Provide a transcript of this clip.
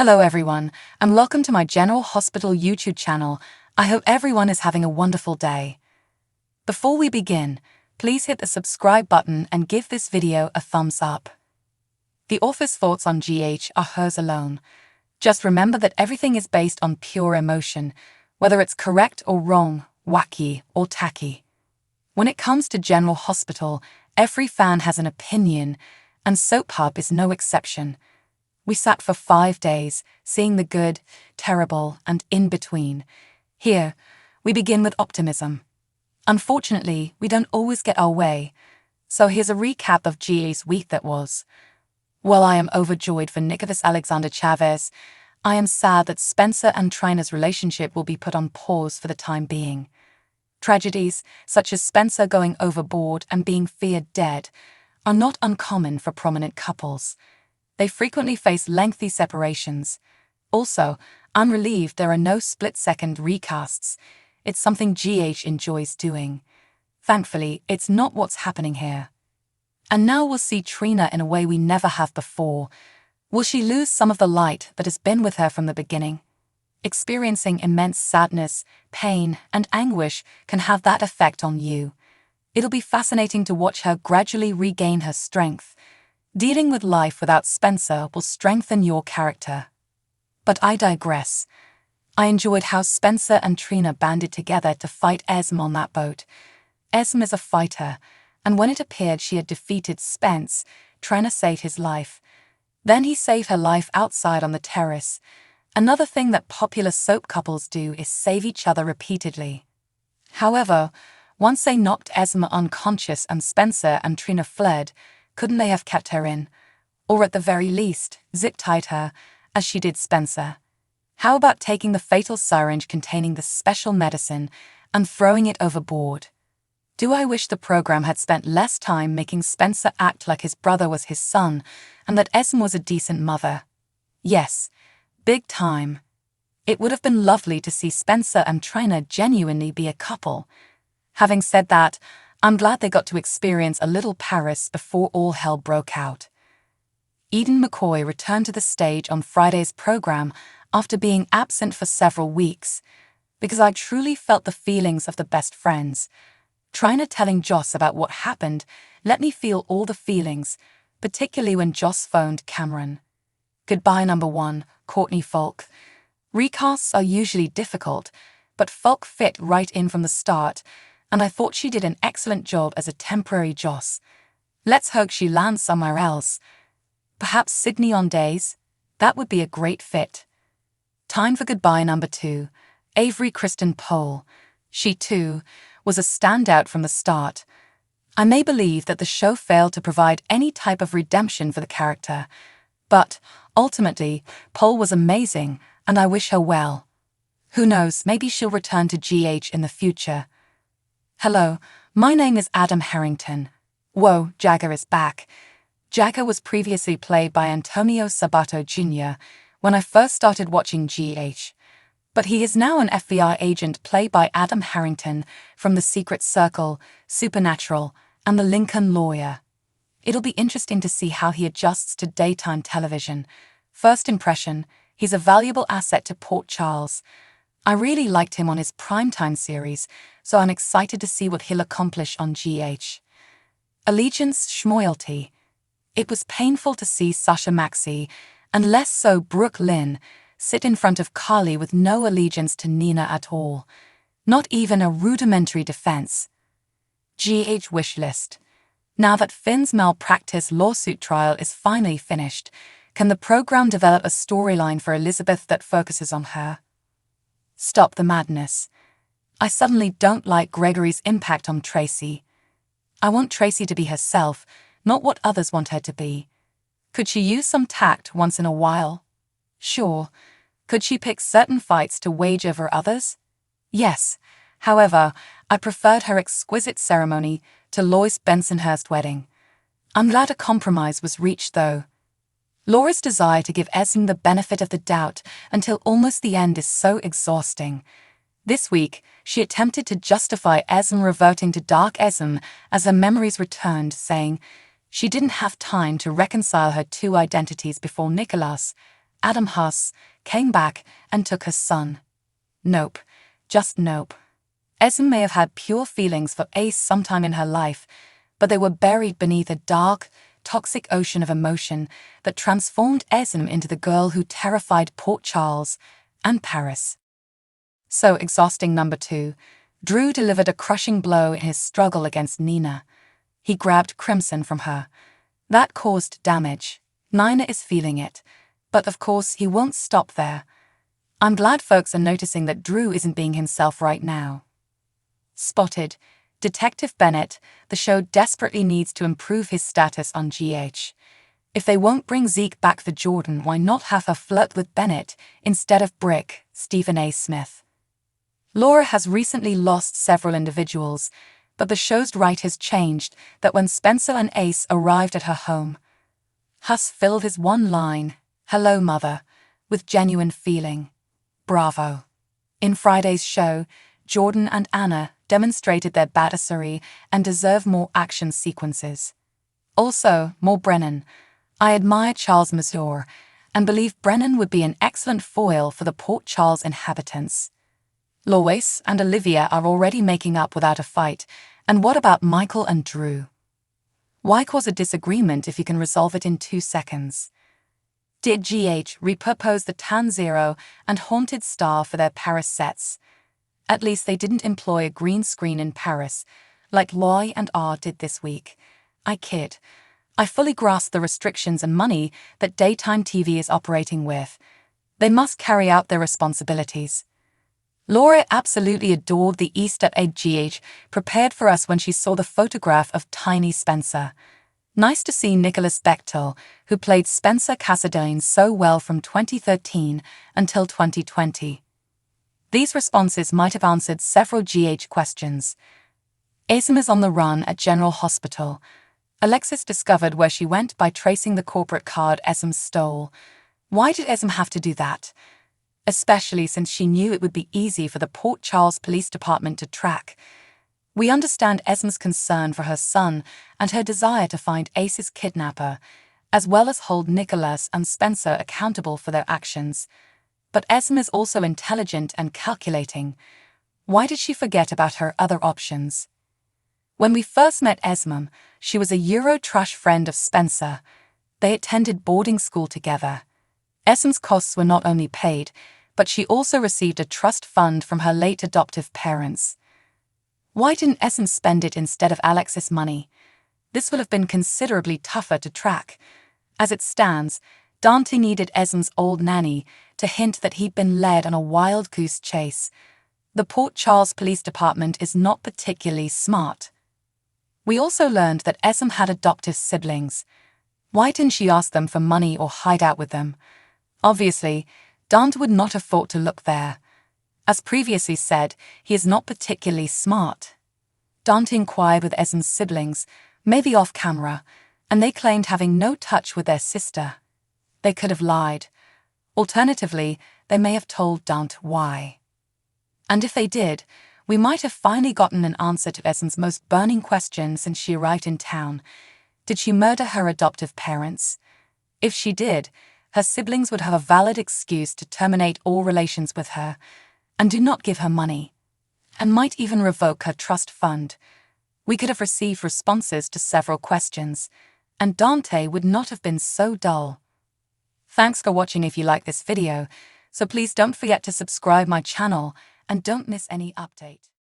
Hello everyone, and welcome to my General Hospital YouTube channel. I hope everyone is having a wonderful day. Before we begin, please hit the subscribe button and give this video a thumbs up. The author's thoughts on GH are hers alone. Just remember that everything is based on pure emotion, whether it's correct or wrong, wacky or tacky. When it comes to General Hospital, every fan has an opinion, and Soap Hub is no exception. We sat for 5 days, seeing the good, terrible, and in between. Here, we begin with optimism. Unfortunately, we don't always get our way, so here's a recap of GA's week that was. While I am overjoyed for Nicholas Alexander Chavez, I am sad that Spencer and Trina's relationship will be put on pause for the time being. Tragedies, such as Spencer going overboard and being feared dead, are not uncommon for prominent couples. They frequently face lengthy separations. Also, I'm relieved there are no split-second recasts. It's something GH enjoys doing. Thankfully, it's not what's happening here. And now we'll see Trina in a way we never have before. Will she lose some of the light that has been with her from the beginning? Experiencing immense sadness, pain, and anguish can have that effect on you. It'll be fascinating to watch her gradually regain her strength. Dealing with life without Spencer will strengthen your character. But I digress. I enjoyed how Spencer and Trina banded together to fight Esme on that boat. Esme is a fighter, and when it appeared she had defeated Spence, Trina saved his life. Then he saved her life outside on the terrace. Another thing that popular soap couples do is save each other repeatedly. However, once they knocked Esme unconscious and Spencer and Trina fled, couldn't they have kept her in? Or at the very least, zip-tied her, as she did Spencer? How about taking the fatal syringe containing the special medicine and throwing it overboard? Do I wish the program had spent less time making Spencer act like his brother was his son and that Esme was a decent mother? Yes, big time. It would have been lovely to see Spencer and Trina genuinely be a couple. Having said that, I'm glad they got to experience a little Paris before all hell broke out. Eden McCoy returned to the stage on Friday's program after being absent for several weeks, because I truly felt the feelings of the best friends. Trina telling Joss about what happened let me feel all the feelings, particularly when Joss phoned Cameron. Goodbye number 1, Courtney Folk. Recasts are usually difficult, but Folk fit right in from the start, and I thought she did an excellent job as a temporary Joss. Let's hope she lands somewhere else. Perhaps Sydney on days? That would be a great fit. Time for goodbye number 2, Avery Kristen Pohl. She, too, was a standout from the start. I may believe that the show failed to provide any type of redemption for the character, but, ultimately, Pohl was amazing, and I wish her well. Who knows, maybe she'll return to GH in the future. Hello, my name is Adam Harrington. Whoa, Jagger is back. Jagger was previously played by Antonio Sabato Jr. when I first started watching GH. But he is now an FBI agent played by Adam Harrington from The Secret Circle, Supernatural, and The Lincoln Lawyer. It'll be interesting to see how he adjusts to daytime television. First impression, he's a valuable asset to Port Charles. I really liked him on his primetime series, so I'm excited to see what he'll accomplish on GH. Allegiance Schmoyalty. It was painful to see Sasha Maxey, and less so Brooke Lynn, sit in front of Carly with no allegiance to Nina at all. Not even a rudimentary defense. GH wishlist. Now that Finn's malpractice lawsuit trial is finally finished, can the program develop a storyline for Elizabeth that focuses on her? Stop the madness. I suddenly don't like Gregory's impact on Tracy. I want Tracy to be herself, not what others want her to be. Could she use some tact once in a while? Sure. Could she pick certain fights to wage over others? Yes. However, I preferred her exquisite ceremony to Lois Bensonhurst wedding. I'm glad a compromise was reached, though. Laura's desire to give Esme the benefit of the doubt until almost the end is so exhausting. This week, she attempted to justify Esme reverting to Dark Esme as her memories returned, saying she didn't have time to reconcile her two identities before Nicholas, Adam Huss, came back and took her son. Nope. Just nope. Esme may have had pure feelings for Ace sometime in her life, but they were buried beneath a dark, toxic ocean of emotion that transformed Esme into the girl who terrified Port Charles and Paris. So exhausting. Number 2. Drew delivered a crushing blow in his struggle against Nina. He grabbed Crimson from her. That caused damage. Nina is feeling it. But of course, he won't stop there. I'm glad folks are noticing that Drew isn't being himself right now. Spotted. Detective Bennett, the show desperately needs to improve his status on GH. If they won't bring Zeke back for Jordan, why not have her flirt with Bennett instead of Brick, Stephen A. Smith? Laura has recently lost several individuals, but the show's writers changed that when Spencer and Ace arrived at her home. Huss filled his one line, "Hello, Mother," with genuine feeling. Bravo. In Friday's show, Jordan and Anna demonstrated their badassery and deserve more action sequences. Also, more Brennan. I admire Charles Mazur and believe Brennan would be an excellent foil for the Port Charles inhabitants. Lois and Olivia are already making up without a fight, and what about Michael and Drew? Why cause a disagreement if you can resolve it in 2 seconds? Did GH repurpose the Tan Zero and Haunted Star for their Paris sets? At least they didn't employ a green screen in Paris, like Loy and R did this week. I kid. I fully grasp the restrictions and money that daytime TV is operating with. They must carry out their responsibilities. Laura absolutely adored the Easter egg GH prepared for us when she saw the photograph of Tiny Spencer. Nice to see Nicholas Bechtel, who played Spencer Cassadine so well from 2013 until 2020. These responses might have answered several GH questions. Esme is on the run at General Hospital. Alexis discovered where she went by tracing the corporate card Esme stole. Why did Esme have to do that? Especially since she knew it would be easy for the Port Charles Police Department to track. We understand Esme's concern for her son and her desire to find Ace's kidnapper, as well as hold Nicholas and Spencer accountable for their actions. But Esme is also intelligent and calculating. Why did she forget about her other options? When we first met Esme, she was a Eurotrash friend of Spencer. They attended boarding school together. Esme's costs were not only paid, but she also received a trust fund from her late adoptive parents. Why didn't Esme spend it instead of Alexis' money? This would have been considerably tougher to track. As it stands, Dante needed Esme's old nanny to hint that he'd been led on a wild goose chase. The Port Charles Police Department is not particularly smart. We also learned that Esme had adoptive siblings. Why didn't she ask them for money or hide out with them? Obviously, Dante would not have thought to look there. As previously said, he is not particularly smart. Dante inquired with Esme's siblings, maybe off camera, and they claimed having no touch with their sister. They could have lied. Alternatively, they may have told Dante why. And if they did, we might have finally gotten an answer to Esme's most burning question since she arrived in town. Did she murder her adoptive parents? If she did, her siblings would have a valid excuse to terminate all relations with her, and do not give her money, and might even revoke her trust fund. We could have received responses to several questions, and Dante would not have been so dull. Thanks for watching. If you like this video, so please don't forget to subscribe my channel and don't miss any update.